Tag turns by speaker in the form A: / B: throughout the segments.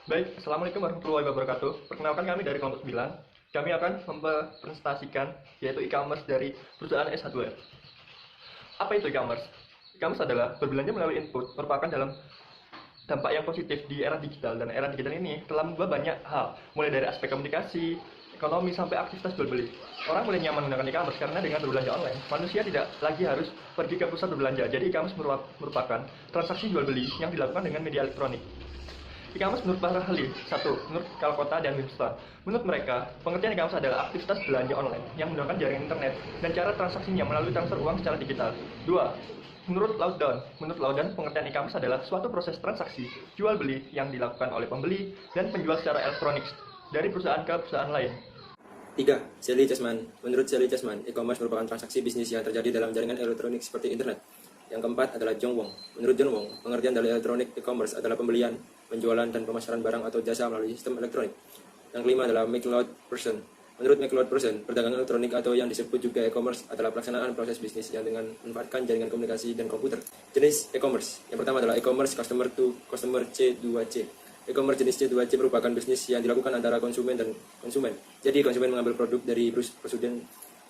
A: Baik, Assalamualaikum warahmatullahi wabarakatuh. Perkenalkan kami dari kelompok 9. Kami akan mempresentasikan yaitu e-commerce dari perusahaan S Hardware. Apa itu e-commerce? E-commerce adalah berbelanja melalui input, merupakan dalam dampak yang positif di era digital, dan era digital ini telah mengubah banyak hal, mulai dari aspek komunikasi, ekonomi, sampai aktivitas jual beli. Orang mulai nyaman menggunakan e-commerce karena dengan berbelanja online, manusia tidak lagi harus pergi ke pusat berbelanja. Jadi e-commerce merupakan transaksi jual beli yang dilakukan dengan media elektronik. E-commerce menurut para ahli, satu, menurut Kalkota dan Wimstar. Menurut mereka, pengertian e-commerce adalah aktivitas belanja online yang menggunakan jaringan internet dan cara transaksinya melalui transfer uang secara digital. Dua, menurut Laudan, pengertian e-commerce adalah suatu proses transaksi jual beli yang dilakukan oleh pembeli dan penjual secara elektronik dari perusahaan ke perusahaan lain.
B: 3. Sally Chessman. Menurut Sally Chessman, e-commerce merupakan transaksi bisnis yang terjadi dalam jaringan elektronik seperti internet. Yang keempat adalah John Wong. Menurut John Wong, pengertian dari elektronik e-commerce adalah pembelian, penjualan, dan pemasaran barang atau jasa melalui sistem elektronik. Yang kelima adalah McLeod Person. Menurut McLeod Person, perdagangan elektronik atau yang disebut juga e-commerce adalah pelaksanaan proses bisnis yang dengan memanfaatkan jaringan komunikasi dan komputer. Jenis e-commerce. Yang pertama adalah e-commerce customer to customer C2C. E-commerce jenis C2C merupakan bisnis yang dilakukan antara konsumen dan konsumen. Jadi konsumen mengambil produk dari perusahaan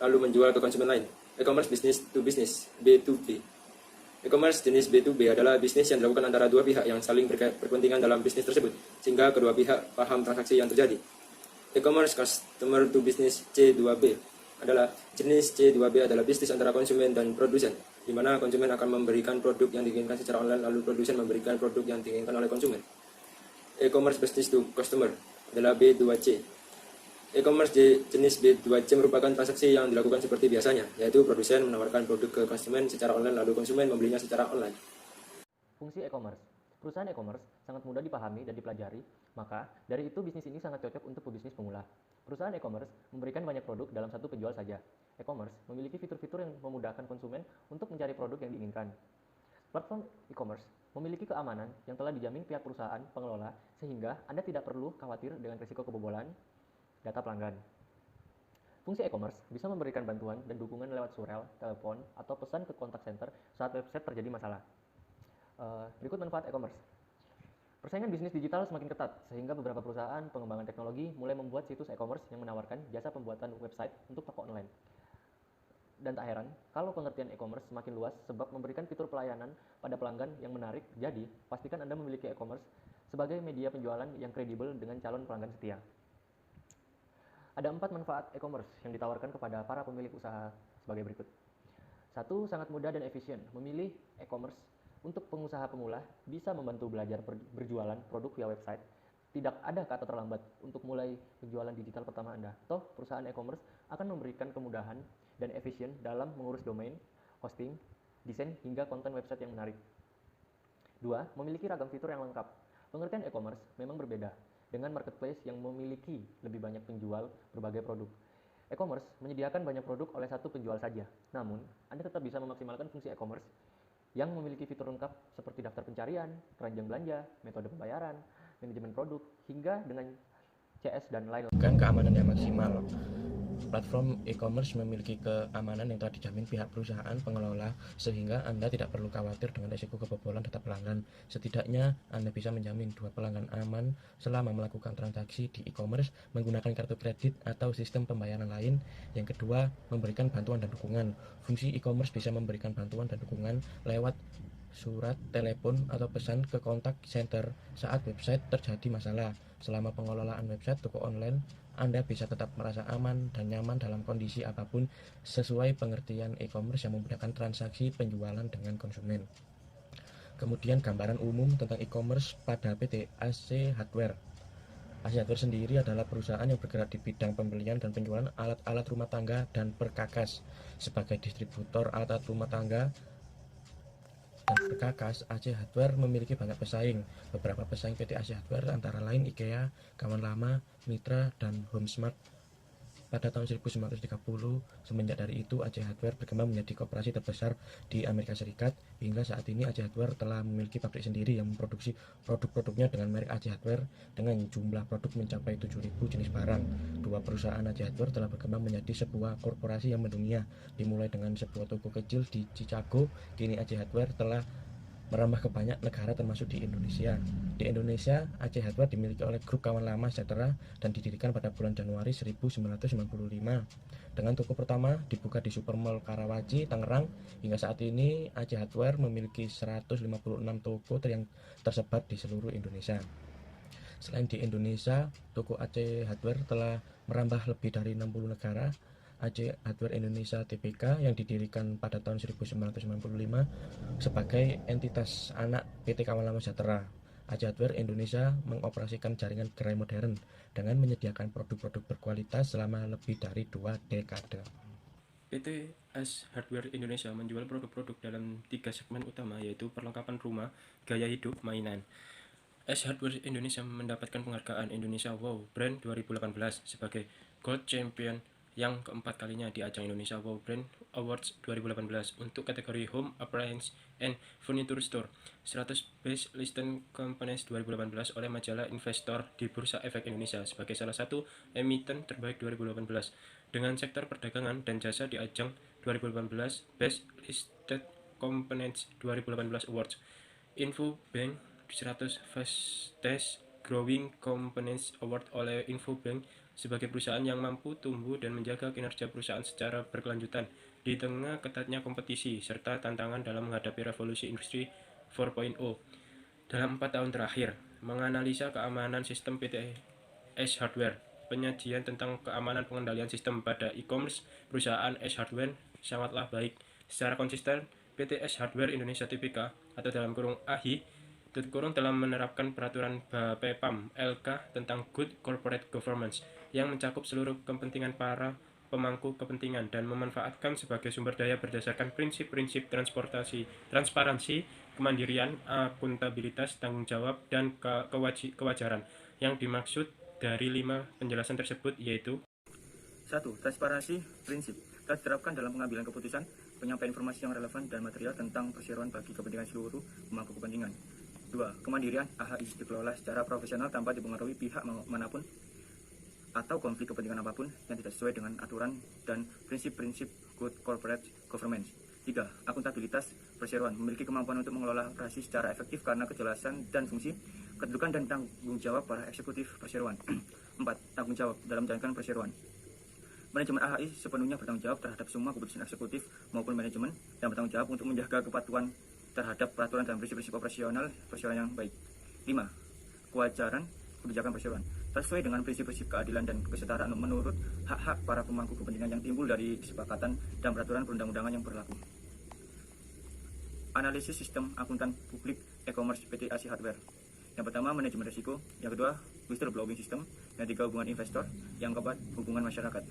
B: lalu menjual ke konsumen lain. E-commerce business to business B2B. E-commerce jenis B2B adalah bisnis yang dilakukan antara dua pihak yang saling berkepentingan dalam bisnis tersebut, sehingga kedua pihak paham transaksi yang terjadi. E-commerce customer to business C2B adalah jenis C2B adalah bisnis antara konsumen dan produsen, di mana konsumen akan memberikan produk yang diinginkan secara online, lalu produsen memberikan produk yang diinginkan oleh konsumen. E-commerce business to customer adalah B2C. E-commerce jenis B2C merupakan transaksi yang dilakukan seperti biasanya, yaitu produsen menawarkan produk ke konsumen secara online lalu konsumen membelinya secara online.
C: Fungsi e-commerce. Perusahaan e-commerce sangat mudah dipahami dan dipelajari, maka dari itu bisnis ini sangat cocok untuk pebisnis pemula. Perusahaan e-commerce memberikan banyak produk dalam satu penjual saja. E-commerce memiliki fitur-fitur yang memudahkan konsumen untuk mencari produk yang diinginkan. Platform e-commerce memiliki keamanan yang telah dijamin pihak perusahaan pengelola, sehingga Anda tidak perlu khawatir dengan risiko kebobolan data pelanggan. Fungsi e-commerce bisa memberikan bantuan dan dukungan lewat surel, telepon, atau pesan ke kontak center saat website terjadi masalah. Berikut manfaat e-commerce. Persaingan bisnis digital semakin ketat, sehingga beberapa perusahaan pengembangan teknologi mulai membuat situs e-commerce yang menawarkan jasa pembuatan website untuk toko online. Dan tak heran, kalau pengertian e-commerce semakin luas sebab memberikan fitur pelayanan pada pelanggan yang menarik, jadi pastikan Anda memiliki e-commerce sebagai media penjualan yang kredibel dengan calon pelanggan setia. Ada 4 manfaat e-commerce yang ditawarkan kepada para pemilik usaha sebagai berikut. 1. Sangat mudah dan efisien. Memilih e-commerce untuk pengusaha pemula bisa membantu belajar berjualan produk via website. Tidak ada kata terlambat untuk mulai penjualan digital pertama Anda. Toh, perusahaan e-commerce akan memberikan kemudahan dan efisien dalam mengurus domain, hosting, desain, hingga konten website yang menarik. 2. Memiliki ragam fitur yang lengkap. Pengertian e-commerce memang berbeda dengan marketplace yang memiliki lebih banyak penjual berbagai produk. E-commerce menyediakan banyak produk oleh satu penjual saja. Namun, Anda tetap bisa memaksimalkan fungsi e-commerce yang memiliki fitur lengkap seperti daftar pencarian, keranjang belanja, metode pembayaran, manajemen produk, hingga dengan CS dan lain-lain.
D: Keamanan yang maksimal. Platform e-commerce memiliki keamanan yang telah dijamin pihak perusahaan pengelola, sehingga Anda tidak perlu khawatir dengan risiko kebobolan data pelanggan. Setidaknya, Anda bisa menjamin 2 pelanggan aman selama melakukan transaksi di e-commerce menggunakan kartu kredit atau sistem pembayaran lain. Yang kedua, memberikan bantuan dan dukungan. Fungsi e-commerce bisa memberikan bantuan dan dukungan lewat surat, telepon, atau pesan ke kontak center saat website terjadi masalah. Selama pengelolaan website toko online, Anda bisa tetap merasa aman dan nyaman dalam kondisi apapun sesuai pengertian e-commerce yang memudahkan transaksi penjualan dengan konsumen. Kemudian gambaran umum tentang e-commerce pada PT AC Hardware. AC Hardware sendiri adalah perusahaan yang bergerak di bidang pembelian dan penjualan alat-alat rumah tangga dan perkakas. Sebagai distributor alat rumah tangga dan perkakas, AC Hardware memiliki banyak pesaing. Beberapa pesaing PT AC Hardware antara lain IKEA, Kawan Lama, Mitra, dan HomeSmart. Pada tahun 1930, semenjak dari itu AC Hardware berkembang menjadi koperasi terbesar di Amerika Serikat. Hingga saat ini AC Hardware telah memiliki pabrik sendiri yang memproduksi produk-produknya dengan merek AC Hardware dengan jumlah produk mencapai 7.000 jenis barang. Dua perusahaan AC Hardware telah berkembang menjadi sebuah korporasi yang mendunia. Dimulai dengan sebuah toko kecil di Chicago, kini AC Hardware telah merambah ke banyak negara termasuk di Indonesia. Di Indonesia, AC Hardware dimiliki oleh grup kawan lama Sejahtera dan didirikan pada bulan Januari 1995. Dengan toko pertama dibuka di Supermall Karawaci, Tangerang. Hingga saat ini, AC Hardware memiliki 156 toko yang tersebar di seluruh Indonesia. Selain di Indonesia, toko AC Hardware telah merambah lebih dari 60 negara. AC Hardware Indonesia Tbk yang didirikan pada tahun 1995 sebagai entitas anak PT Kawan Lama Sejahtera. AC Hardware Indonesia mengoperasikan jaringan gerai modern dengan menyediakan produk-produk berkualitas selama lebih dari 2 dekade.
B: PT S Hardware Indonesia menjual produk-produk dalam 3 segmen utama, yaitu perlengkapan rumah, gaya hidup, mainan. S Hardware Indonesia mendapatkan penghargaan Indonesia Wow Brand 2018 sebagai Gold Champion yang keempat kalinya di ajang Indonesia Wow Brand Awards 2018 untuk kategori Home Appliance and Furniture Store. 100 Best Listed Companies 2018 oleh majalah Investor di Bursa Efek Indonesia sebagai salah satu emiten terbaik 2018 dengan sektor perdagangan dan jasa di ajang 2018 Best Listed Companies 2018 Awards. Infobank 100 Fastest Growing Companies Award oleh Infobank sebagai perusahaan yang mampu tumbuh dan menjaga kinerja perusahaan secara berkelanjutan di tengah ketatnya kompetisi serta tantangan dalam menghadapi revolusi industri 4.0. Dalam 4 tahun terakhir, menganalisa keamanan sistem PT S Hardware, penyajian tentang keamanan pengendalian sistem pada e-commerce perusahaan S Hardware sangatlah baik. Secara konsisten, PT S Hardware Indonesia Tbk atau dalam kurung AHI telah menerapkan peraturan BAPEPAM LK tentang Good Corporate Governance yang mencakup seluruh kepentingan para pemangku kepentingan dan memanfaatkan sebagai sumber daya berdasarkan prinsip-prinsip transparansi, kemandirian, akuntabilitas, tanggung jawab, dan kewajaran. Yang dimaksud dari 5 penjelasan tersebut yaitu
E: 1. Transparansi prinsip telah diterapkan dalam pengambilan keputusan, penyampaian informasi yang relevan dan material tentang perseroan bagi kepentingan seluruh pemangku kepentingan. 2. Kemandirian AHI dikelola secara profesional tanpa dipengaruhi pihak manapun atau konflik kepentingan apapun yang tidak sesuai dengan aturan dan prinsip-prinsip Good Corporate Governance. 3. Akuntabilitas perseroan memiliki kemampuan untuk mengelola operasi secara efektif karena kejelasan dan fungsi, kedudukan dan tanggung jawab para eksekutif perseroan. 4. Tanggung jawab dalam menjalankan perseroan. Manajemen AHI sepenuhnya bertanggung jawab terhadap semua keputusan eksekutif maupun manajemen dan bertanggung jawab untuk menjaga kepatuhan terhadap peraturan dan prinsip-prinsip operasional perseroan yang baik. 5. Kewajaran kebijakan perseroan sesuai dengan prinsip-prinsip keadilan dan kesetaraan menurut hak-hak para pemangku kepentingan yang timbul dari kesepakatan dan peraturan perundang-undangan yang berlaku. Analisis sistem akuntan publik e-commerce PT AC Hardware. Yang pertama, manajemen risiko. Yang kedua, whistleblowing system. Yang ketiga, hubungan investor. Yang keempat, hubungan masyarakat.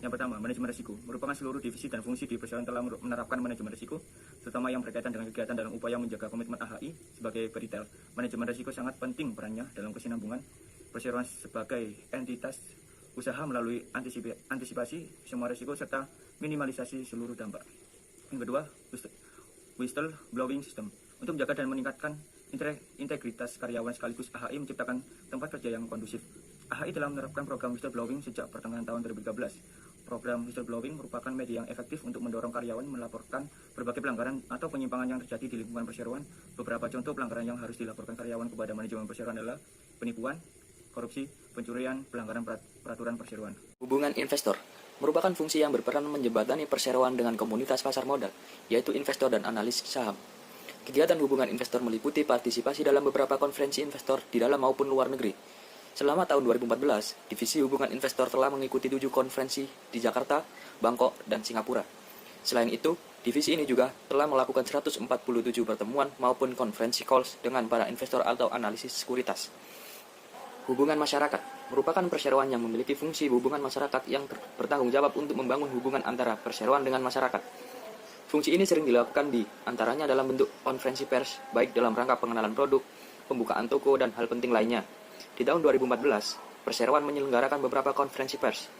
E: Yang pertama, manajemen risiko merupakan seluruh divisi dan fungsi di perusahaan telah menerapkan manajemen risiko, terutama yang berkaitan dengan kegiatan dalam upaya menjaga komitmen AHI sebagai peritel. Manajemen risiko sangat penting perannya dalam kesinambungan perseroan sebagai entitas usaha melalui antisipasi semua risiko serta minimalisasi seluruh dampak. Yang kedua, whistleblowing system untuk menjaga dan meningkatkan integritas karyawan sekaligus AHI menciptakan tempat kerja yang kondusif. AHI telah menerapkan program whistleblowing sejak pertengahan tahun 2013. Program whistleblowing merupakan media yang efektif untuk mendorong karyawan melaporkan berbagai pelanggaran atau penyimpangan yang terjadi di lingkungan perseroan. Beberapa contoh pelanggaran yang harus dilaporkan karyawan kepada manajemen perseroan adalah penipuan, korupsi, pencurian, pelanggaran peraturan perseroan.
F: Hubungan investor merupakan fungsi yang berperan menjembatani perseroan dengan komunitas pasar modal, yaitu investor dan analis saham. Kegiatan hubungan investor meliputi partisipasi dalam beberapa konferensi investor di dalam maupun luar negeri. Selama tahun 2014, Divisi Hubungan Investor telah mengikuti 7 konferensi di Jakarta, Bangkok, dan Singapura. Selain itu, divisi ini juga telah melakukan 147 pertemuan maupun konferensi calls dengan para investor atau analisis sekuritas. Hubungan masyarakat merupakan perseroan yang memiliki fungsi hubungan masyarakat yang bertanggung jawab untuk membangun hubungan antara perseroan dengan masyarakat. Fungsi ini sering dilakukan di antaranya dalam bentuk konferensi pers, baik dalam rangka pengenalan produk, pembukaan toko, dan hal penting lainnya. Di tahun 2014, perseroan menyelenggarakan beberapa konferensi pers,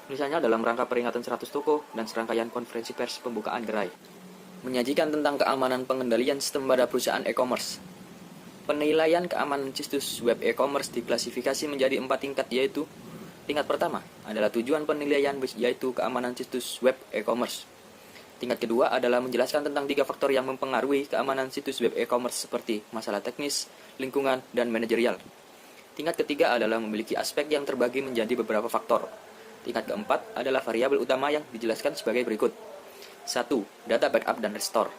F: misalnya dalam rangka peringatan 100 toko dan serangkaian konferensi pers pembukaan gerai. Menyajikan tentang keamanan pengendalian sistem pada perusahaan e-commerce. Penilaian keamanan situs web e-commerce diklasifikasi menjadi 4 tingkat, yaitu tingkat pertama adalah tujuan penilaian, yaitu keamanan situs web e-commerce. Tingkat kedua adalah menjelaskan tentang 3 faktor yang mempengaruhi keamanan situs web e-commerce seperti masalah teknis, lingkungan, dan manajerial. Tingkat ketiga adalah memiliki aspek yang terbagi menjadi beberapa faktor. Tingkat keempat adalah variabel utama yang dijelaskan sebagai berikut. 1. Data backup dan restore.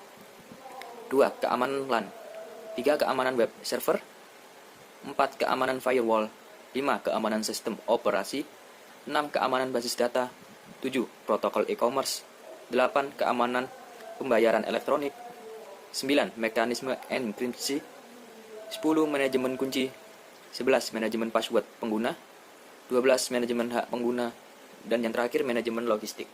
F: 2. Keamanan LAN. 3. Keamanan web server. 4. Keamanan firewall. 5. Keamanan sistem operasi. 6. Keamanan basis data. 7. Protokol e-commerce. 8. Keamanan pembayaran elektronik. 9. Mekanisme enkripsi. 10. Manajemen kunci. 11. Manajemen password pengguna. 12. Manajemen hak pengguna. Dan yang terakhir, manajemen logistik.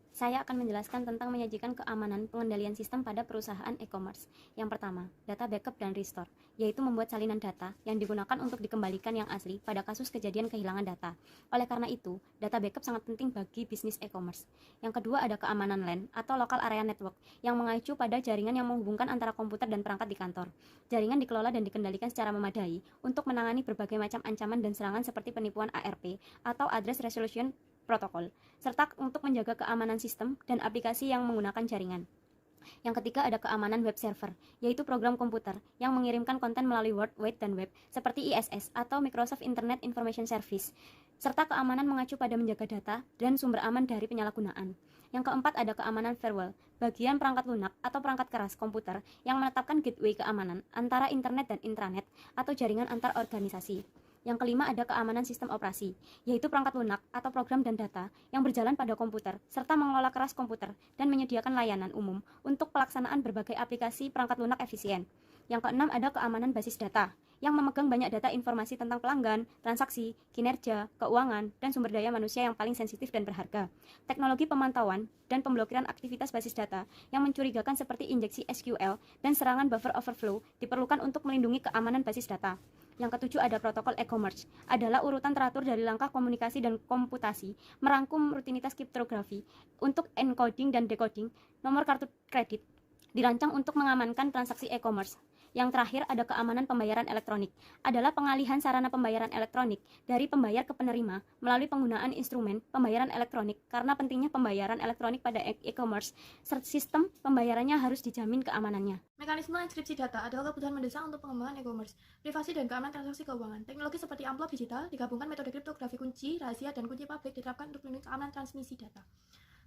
G: Saya akan menjelaskan tentang menyajikan keamanan pengendalian sistem pada perusahaan e-commerce. Yang pertama, data backup dan restore, yaitu membuat salinan data yang digunakan untuk dikembalikan yang asli pada kasus kejadian kehilangan data. Oleh karena itu, data backup sangat penting bagi bisnis e-commerce. Yang kedua ada keamanan LAN atau Local Area Network yang mengacu pada jaringan yang menghubungkan antara komputer dan perangkat di kantor. Jaringan dikelola dan dikendalikan secara memadai untuk menangani berbagai macam ancaman dan serangan seperti penipuan ARP atau Address Resolution Protocol, serta untuk menjaga keamanan sistem dan aplikasi yang menggunakan jaringan. Yang ketiga ada keamanan web server, yaitu program komputer yang mengirimkan konten melalui World Wide dan web seperti ISS atau Microsoft Internet Information Service, serta keamanan mengacu pada menjaga data dan sumber aman dari penyalahgunaan. Yang keempat ada keamanan firewall, bagian perangkat lunak atau perangkat keras komputer yang menetapkan gateway keamanan antara internet dan intranet atau jaringan antar organisasi. Yang kelima ada keamanan sistem operasi, yaitu perangkat lunak atau program dan data yang berjalan pada komputer, serta mengelola keras komputer dan menyediakan layanan umum untuk pelaksanaan berbagai aplikasi perangkat lunak efisien. Yang keenam ada keamanan basis data, yang memegang banyak data informasi tentang pelanggan, transaksi, kinerja, keuangan, dan sumber daya manusia yang paling sensitif dan berharga. Teknologi pemantauan dan pemblokiran aktivitas basis data yang mencurigakan seperti injeksi SQL dan serangan buffer overflow diperlukan untuk melindungi keamanan basis data. Yang ketujuh ada protokol e-commerce, adalah urutan teratur dari langkah komunikasi dan komputasi, merangkum rutinitas kriptografi untuk encoding dan decoding nomor kartu kredit, dirancang untuk mengamankan transaksi e-commerce. Yang terakhir ada keamanan pembayaran elektronik, adalah pengalihan sarana pembayaran elektronik dari pembayar ke penerima melalui penggunaan instrumen pembayaran elektronik. Karena pentingnya pembayaran elektronik pada e-commerce, sistem pembayarannya harus dijamin keamanannya.
H: Mekanisme enkripsi data adalah kebutuhan mendesak untuk pengembangan e-commerce, privasi dan keamanan transaksi keuangan. Teknologi seperti amplop digital digabungkan metode kriptografi kunci, rahasia, dan kunci publik diterapkan untuk melindungi keamanan transmisi data.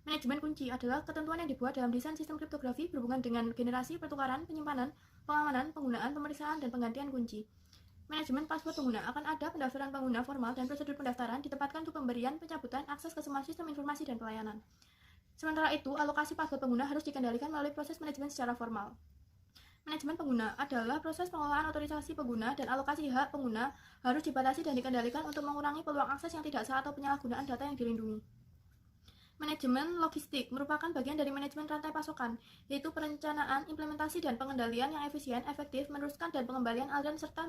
H: Manajemen kunci adalah ketentuan yang dibuat dalam desain sistem kriptografi berhubungan dengan generasi, pertukaran, penyimpanan, pengamanan, penggunaan, pemeriksaan, dan penggantian kunci. Manajemen password pengguna akan ada pendaftaran pengguna formal dan prosedur pendaftaran ditempatkan untuk pemberian, pencabutan, akses ke semua sistem informasi dan pelayanan. Sementara itu, alokasi password pengguna harus dikendalikan melalui proses manajemen secara formal. Manajemen pengguna adalah proses pengelolaan otorisasi pengguna dan alokasi hak pengguna harus dibatasi dan dikendalikan untuk mengurangi peluang akses yang tidak sah atau penyalahgunaan data yang dilindungi. Manajemen logistik merupakan bagian dari manajemen rantai pasokan, yaitu perencanaan, implementasi, dan pengendalian yang efisien, efektif, meneruskan dan pengembalian aliran serta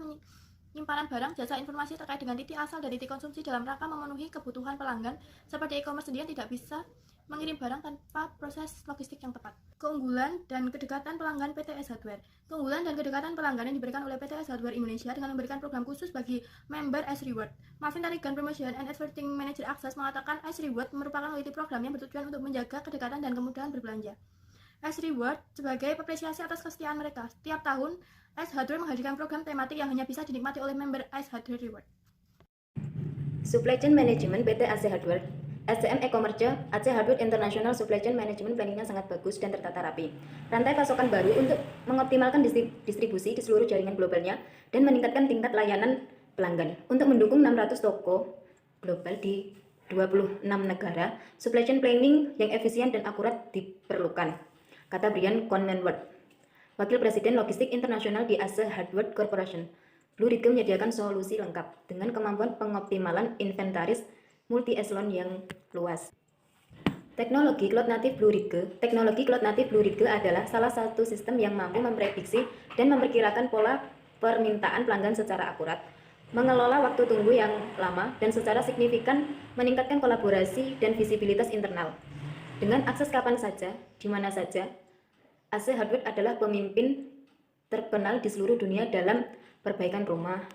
H: penyimpanan barang, jasa, informasi terkait dengan titik asal dan titik konsumsi dalam rangka memenuhi kebutuhan pelanggan, seperti e-commerce sendiri tidak bisa mengirim barang tanpa proses logistik yang tepat. Keunggulan dan kedekatan pelanggan PTS Hardware. Keunggulan dan kedekatan pelanggan yang diberikan oleh PTS Hardware Indonesia dengan memberikan program khusus bagi member S Reward. Marvin Tarigan Promotion and Advertising Manager Access mengatakan S Reward merupakan loyalty program yang bertujuan untuk menjaga kedekatan dan kemudahan berbelanja. S Reward sebagai apresiasi atas kesetiaan mereka. Setiap tahun, S Hardware menghadirkan program tematik yang hanya bisa dinikmati oleh member S Hardware Reward.
I: Supply Chain Management PT AC Hardware. SCM e-commerce AC Hardware International Supply Chain Management planningnya sangat bagus dan tertata rapi. Rantai pasokan baru untuk mengoptimalkan distribusi di seluruh jaringan globalnya dan meningkatkan tingkat layanan pelanggan. Untuk mendukung 600 toko global di 26 negara, supply chain planning yang efisien dan akurat diperlukan, kata Brian Conenworth, Wakil Presiden Logistik Internasional di AC Hardware Corporation. Blue Ridge menyediakan solusi lengkap dengan kemampuan pengoptimalan inventaris multi-eselon yang luas. Teknologi Cloud Native Blue Ridge adalah salah satu sistem yang mampu memprediksi dan memperkirakan pola permintaan pelanggan secara akurat, mengelola waktu tunggu yang lama, dan secara signifikan meningkatkan kolaborasi dan visibilitas internal. Dengan akses kapan saja, di mana saja, AC Hardware adalah pemimpin terkenal di seluruh dunia dalam perbaikan rumah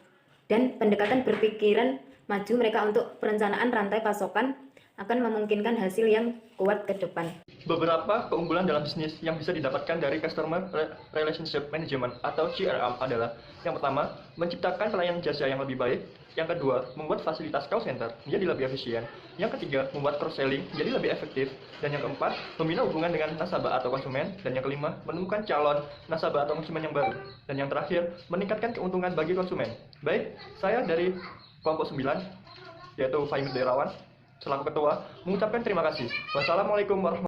I: dan pendekatan berpikiran maju mereka untuk perencanaan rantai pasokan akan memungkinkan hasil yang kuat ke depan.
A: Beberapa keunggulan dalam bisnis yang bisa didapatkan dari Customer Relationship Management atau CRM adalah: yang pertama, menciptakan pelayanan jasa yang lebih baik; yang kedua, membuat fasilitas call center menjadi lebih efisien; yang ketiga, membuat cross-selling menjadi lebih efektif; dan yang keempat, membina hubungan dengan nasabah atau konsumen; dan yang kelima, menemukan calon nasabah atau konsumen yang baru; dan yang terakhir, meningkatkan keuntungan bagi konsumen. Baik, saya dari kelompok 9, yaitu Fahmi Derawan, selaku ketua, mengucapkan terima kasih. Wassalamualaikum warahmatullahi wabarakatuh.